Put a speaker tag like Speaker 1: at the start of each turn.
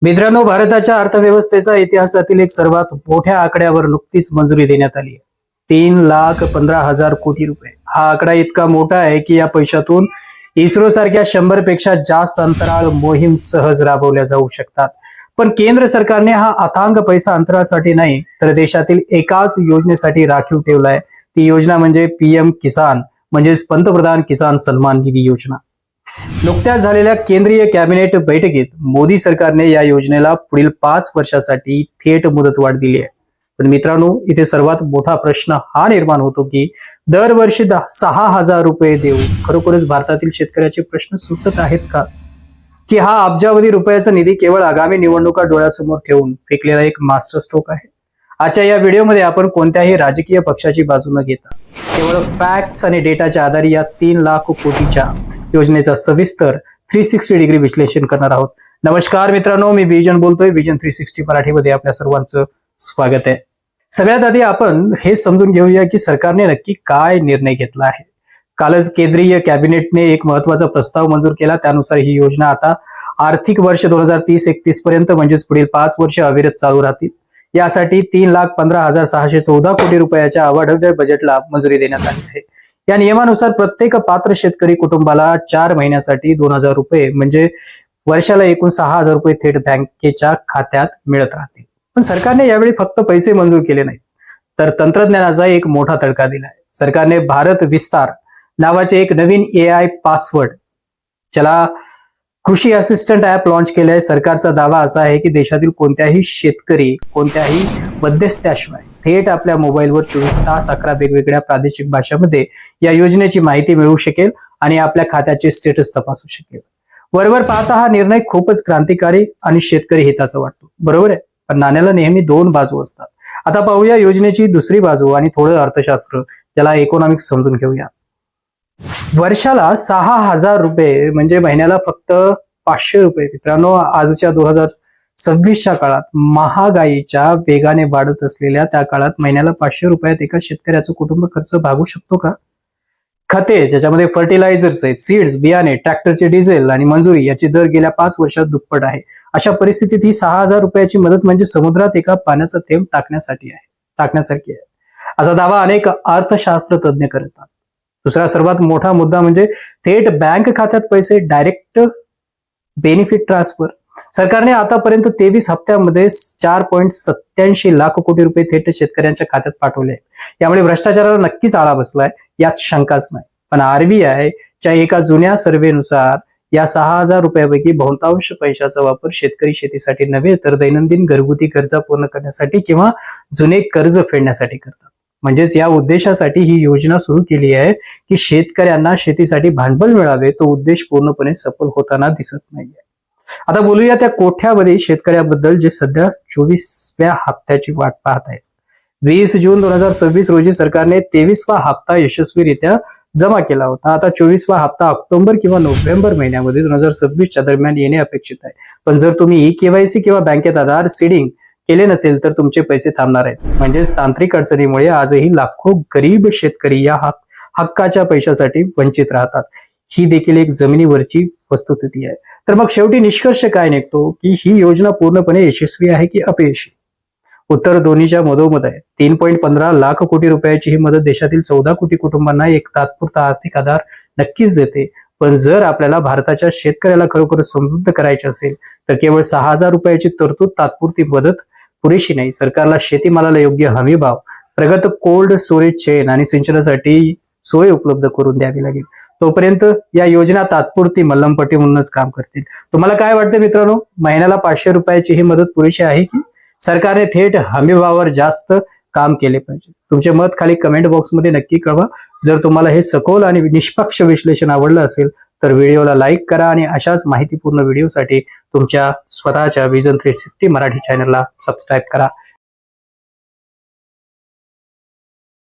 Speaker 1: मित्रांनो, भारताच्या अर्थव्यवस्थेचा इतिहासातील एक सर्वात मोठ्या आकड्यावर नुकतीच मंजुरी देण्यात आली आहे. 3,15,000 कोटी रुपये. हा आकडा इतका मोठा आहे की या पैशातून इस्रो सारख्या 100 पेक्षा जास्त अंतराळ मोहीम सहज राबवल्या जाऊ शकतात. पण केंद्र सरकारने हा अथांग पैसा अंतराळासाठी नाही तर देशातील एकाच योजनेसाठी राखीव ठेवलाय. ती योजना म्हणजे PM किसान, म्हणजेच पंतप्रधान किसान सन्मान निधी योजना. नुकत्याच झालेल्या केंद्रीय कॅबिनेट बैठकीत मोदी सरकारने या योजनेला पुढील 5 वर्षासाठी थेट मुदतवाढ दिली आहे. पण मित्रांनो, इथे सर्वात मोठा प्रश्न हा निर्माण होतो की दरवर्षी 6,000 रुपये देऊन खरोखरच भारतातील शेतकऱ्याचे प्रश्न सुटत आहेत का? की हा अब्जावधी रुपयाचा निधी केवळ आगामी निवडणुका डोळ्यासमोर ठेवून फेकलेला एक मास्टर स्ट्रोक आहे? आजच्या या व्हिडिओमध्ये आपण कोणत्याही राजकीय पक्षाची बाजू न घेता केवळ फॅक्ट्स आणि डेटाच्या आधारे या 3 लाख कोटीच्या योजनेचा सविस्तर 360 डिग्री विश्लेषण करणार आहोत. नमस्कार मित्रांनो, मी विजन बोलतोय. विजन 360 मराठीमध्ये आपल्या सर्वांचं स्वागत आहे. सगळ्यात आधी आपण हे समजून घेऊया की सरकारने नक्की काय निर्णय घेतला आहे. कालच केंद्रीय कॅबिनेटने एक महत्वाचा प्रस्ताव मंजूर केला. त्यानुसार ही योजना आता आर्थिक वर्ष 2030-31 पर्यंत म्हणजेच पुढील 5 वर्ष अविरत चालू राहतील. यासाठी 3,15,614 कोटी रुपयाच्या अवाढव्य बजेटला मंजुरी देण्यात आली आहे. या नियमानुसार प्रत्येक पात्र शेतकरी कुटुंबाला 4 महिन्यासाठी 2,000 रुपये म्हणजे वर्षाला एकूण 6,000 रुपये थेट बँकेच्या खात्यात मिळत राहतील. पण सरकारने यावेळी फक्त पैसे मंजूर केले नाहीत तर तंत्रज्ञानाचा एक मोठा तडका दिलाय. सरकारने भारत विस्तार नावाचे एक नवीन AI पासवर्ड, ज्याला कृषी असिस्टंट ऍप लॉन्च केलंय. सरकारचा दावा असा आहे की देशातील कोणत्याही शेतकरी कोणत्याही मध्यस्थ्याशिवाय थेट आपल्या मोबाईलवर 24 तास 11 वेगवेगळ्या प्रादेशिक भाषांमध्ये या योजनेची माहिती मिळवू शकेल आणि आपल्या खात्याचे स्टेटस तपासू शकेल. वरवर पाहता हा निर्णय खूपच क्रांतिकारी आणि शेतकरी हिताचा वाटतो, बरोबर आहे. पण नाण्याला नेहमी 2 बाजू असतात. आता पाहूया योजनेची दुसरी बाजू आणि थोडं अर्थशास्त्र, ज्याला इकॉनॉमिक्स समजून घेऊया. वर्षाला 6,000 रुपये म्हणजे महिन्याला फक्त 500 रुपये. मित्रांनो, आजच्या 2026च्या काळात महागाईच्या वेगाने वाढत असलेल्या त्या काळात महिन्याला 500 रुपयात एका शेतकऱ्याचं कुटुंब खर्च भागू शकतो का? खते, ज्याच्यामध्ये फर्टिलायझर्स आहेत, सीड्स, बियाणे, ट्रॅक्टरचे डिझेल आणि मंजुरी याचे दर गेल्या 5 वर्षात दुप्पट आहे. अशा परिस्थितीत ही 6,000 रुपयाची मदत म्हणजे समुद्रात एका पाण्याचा थेंब टाकण्यासारखी आहे, असा दावा अनेक अर्थशास्त्र तज्ञ करतात. दुसरा सर्वात मोठा मुद्दा म्हणजे थेट बँक खात्यात पैसे, डायरेक्ट बेनिफिट ट्रान्सफर. सरकारने आतापर्यंत 23 हप्त्यामध्ये 4.87 लाख कोटी रुपये थेट शेतकऱ्यांच्या खात्यात पाठवले आहेत. यामुळे भ्रष्टाचाराला नक्कीच आळा बसलाय, यात शंकाच नाही. पण RBI च्या एका जुन्या सर्व्हेनुसार या 6,000 रुपयापैकी बहुतांश पैशाचा वापर शेतकरी शेतीसाठी नव्हे तर दैनंदिन घरगुती गरजा पूर्ण करण्यासाठी किंवा जुने कर्ज फेडण्यासाठी करतात. म्हणजेच या उद्देशासाठी ही योजना सुरू केली आहे की शेतकऱ्यांना शेतीसाठी भांडवल मिळावे. तो उद्देश पूर्णपणे सफल होताना दिसत नाहीये. आता बोलूया त्या कोट्यावधी शेतकऱ्याबद्दल जे सध्या 24व्या हप्त्याची वाट पाहत आहेत. 20 जून 2026 रोजी सरकारने 23वा हप्ता यशस्वीरित्या जमा केला होता. आता 24वा हप्ता ऑक्टोबर किंवा नोव्हेंबर महिन्यामध्ये 2026च्या दरम्यान येणे अपेक्षित आहे. पण जर तुम्ही eKYC किंवा बँकेत आधार सीडिंग केले नसेल तर तुमचे पैसे थांबणार आहेत. म्हणजेच तांत्रिक अडचणीमुळे आजही लाखो गरीब शेतकरी या हक्काच्या पैशासाठी वंचित राहतात. ही देखील एक जमिनीवरची वस्तुस्थिती आहे. तर मग शेवटी निष्कर्ष काय निघतो की ही योजना पूर्णपणे यशस्वी आहे की अपयशी? उत्तर दोन्हीच्या मधोमध आहे. 3.15 लाख कोटी रुपयाची ही मदत देशातील 14 कोटी कुटुंबांना एक तात्पुरता आर्थिक आधार नक्कीच देते. पण जर आपल्याला भारताच्या शेतकऱ्याला खरोखर समृद्ध करायचे असेल तर केवळ 6,000 रुपयाची तरतूद, तात्पुरती मदत पुरेशी नाही. सरकारला शेतीमालाला योग्य हमी भाव, प्रगत कोल्ड स्टोरेज चेन आणि सिंचनासाठी सोय उपलब्ध करून द्यावी लागेल. तोपर्यंत या योजना तात्पुरती मल्लमपट्टी म्हणूनच काम करतील. तुम्हाला काय वाटतं मित्रांनो? महिन्याला 500 रुपयाची ही मदत पुरेशी आहे की सरकारने थेट हमीभावावर जास्त काम केले पाहिजे? तुमचे मत खाली कमेंट बॉक्समध्ये नक्की कळवा. जर तुम्हाला हे सखोल आणि निष्पक्ष विश्लेषण आवडलं असेल तर व्हिडिओला लाईक करा आणि अशाच माहितीपूर्ण व्हिडिओसाठी तुमच्या स्वतःच्या विजन 360 मराठी चॅनलला सबस्क्राईब करा.